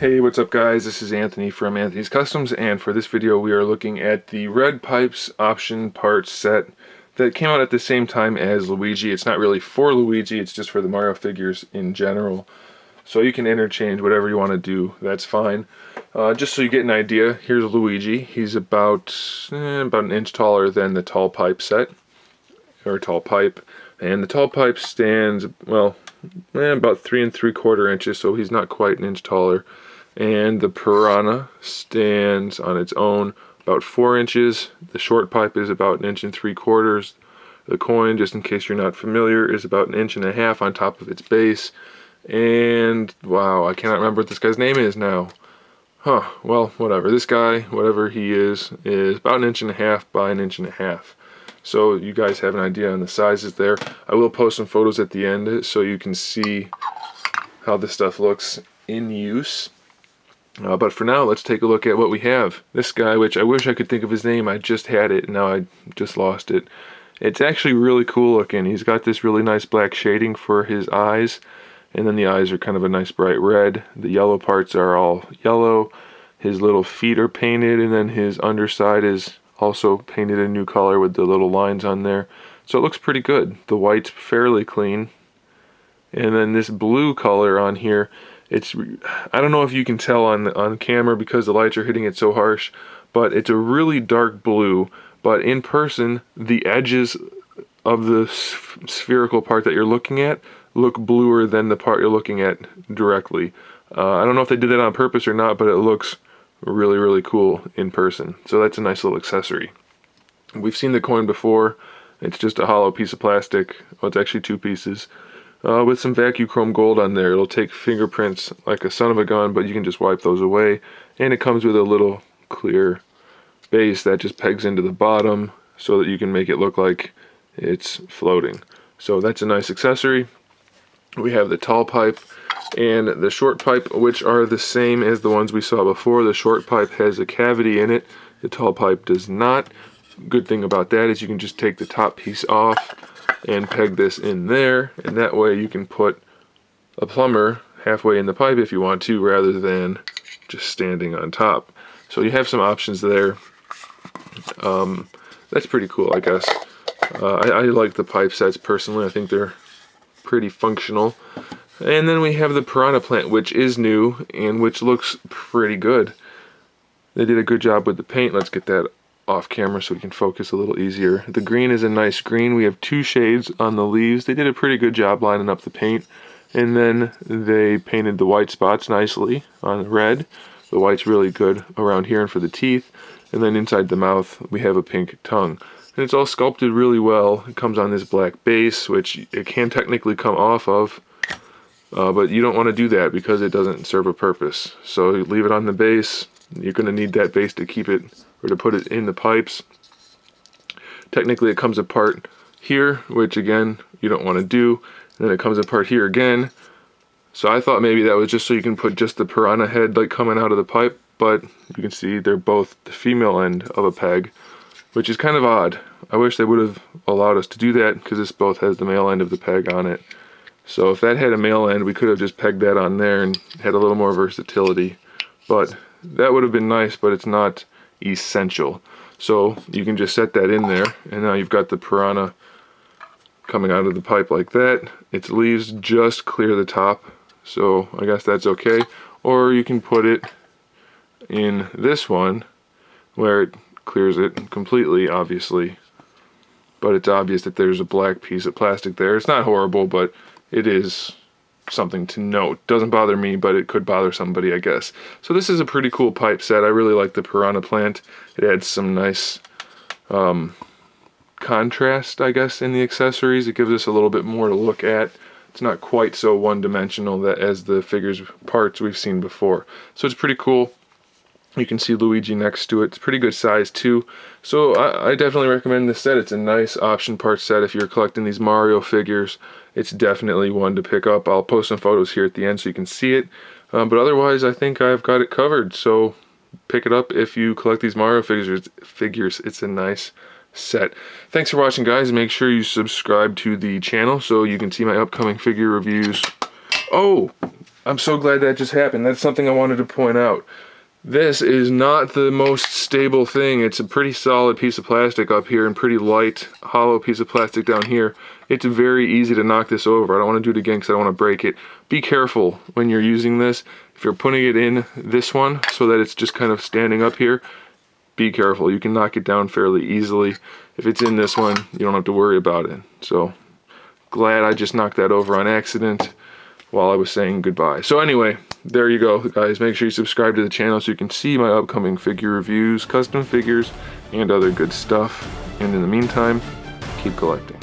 Hey, what's up guys? This is Anthony from Anthony's Customs, and for this video we are looking at the Red Pipes option parts set that came out at the same time as Luigi. It's not really for Luigi, it's just for the Mario figures in general. So you can interchange whatever you want to do, that's fine. Just so you get an idea, here's Luigi. He's about an inch taller than the tall pipe set, or tall pipe. And the tall pipe stands, well, about 3 3/4 inches, so he's not quite an inch taller. And the Piranha stands on its own about 4 inches. The short pipe is about 1 3/4 inches. The coin, just in case you're not familiar, is about 1.5 inches on top of its base. And wow, I cannot remember what this guy's name is now. Well, whatever. This guy, whatever he is about 1.5 inches by 1.5 inches. So you guys have an idea on the sizes there. I will post some photos at the end so you can see how this stuff looks in use. But for now, let's take a look at what we have. This guy, which I wish I could think of his name, I just had it, and now I just lost it. It's actually really cool looking. He's got this really nice black shading for his eyes, and then the eyes are kind of a nice bright red. The yellow parts are all yellow. His little feet are painted, and then his underside is also painted a new color with the little lines on there. So it looks pretty good. The white's fairly clean. And then this blue color on here, I don't know if you can tell on camera because the lights are hitting it so harsh, but it's a really dark blue. But in person, the edges of the spherical part that you're looking at look bluer than the part you're looking at directly. I don't know if they did that on purpose or not, but it looks really, really cool in person. So that's a nice little accessory. We've seen the coin before. It's just a hollow piece of plastic. Well, it's actually 2 pieces. With some vacuum chrome gold on there. It'll take fingerprints like a son of a gun, but you can just wipe those away. And it comes with a little clear base that just pegs into the bottom so that you can make it look like it's floating. So that's a nice accessory. We have the tall pipe and the short pipe, which are the same as the ones we saw before. The short pipe has a cavity in it. The tall pipe does not. Good thing about that is you can just take the top piece off and peg this in there, and that way you can put a plumber halfway in the pipe if you want to, rather than just standing on top. So you have some options there. That's pretty cool, I guess. I like the pipe sets personally. I think they're pretty functional. And then we have the Piranha plant, which is new and which looks pretty good. They did a good job with the paint. Let's get that off camera so we can focus a little easier. The green is a nice green. We have 2 shades on the leaves. They did a pretty good job lining up the paint. And then they painted the white spots nicely on the red. The white's really good around here and for the teeth. And then inside the mouth we have a pink tongue. And it's all sculpted really well. It comes on this black base, which it can technically come off of. But you don't want to do that because it doesn't serve a purpose. So you leave it on the base. You're going to need that base to keep it, or to put it in the pipes. Technically it comes apart here, which again you don't want to do. And then it comes apart here again. So I thought maybe that was just so you can put just the Piranha head like coming out of the pipe, but you can see they're both the female end of a peg, which is kind of odd. I wish they would have allowed us to do that because this both has the male end of the peg on it. So if that had a male end, we could have just pegged that on there and had a little more versatility. But that would have been nice, but it's not essential. So you can just set that in there, and now you've got the Piranha coming out of the pipe like that. Its leaves just clear the top, so I guess that's okay. Or you can put it in this one where it clears it completely, obviously. But it's obvious that there's a black piece of plastic there. It's not horrible, but it is something to note. Doesn't bother me, but it could bother somebody, I guess. So this is a pretty cool pipe set. I really like the Piranha plant. It adds some nice contrast, I guess, in the accessories. It gives us a little bit more to look at. It's not quite so one-dimensional as the figures parts we've seen before. So it's pretty cool. You can see Luigi next to it. It's pretty good size too. So I definitely recommend this set. It's a nice option part set if you're collecting these Mario figures. It's definitely one to pick up. I'll post some photos here at the end so you can see it. But otherwise, I think I've got it covered. So pick it up if you collect these Mario figures. It's a nice set. Thanks for watching, guys. Make sure you subscribe to the channel so you can see my upcoming figure reviews. Oh, I'm so glad that just happened. That's something I wanted to point out. This is not the most stable thing. It's a pretty solid piece of plastic up here and pretty light, hollow piece of plastic down here. It's very easy to knock this over. I don't want to do it again because I don't want to break it. Be careful when you're using this. If you're putting it in this one so that it's just kind of standing up here, be careful. You can knock it down fairly easily. If it's in this one, you don't have to worry about it. So, glad I just knocked that over on accident while I was saying goodbye. So anyway, there you go, guys. Make sure you subscribe to the channel so you can see my upcoming figure reviews, custom figures, and other good stuff. And in the meantime, keep collecting.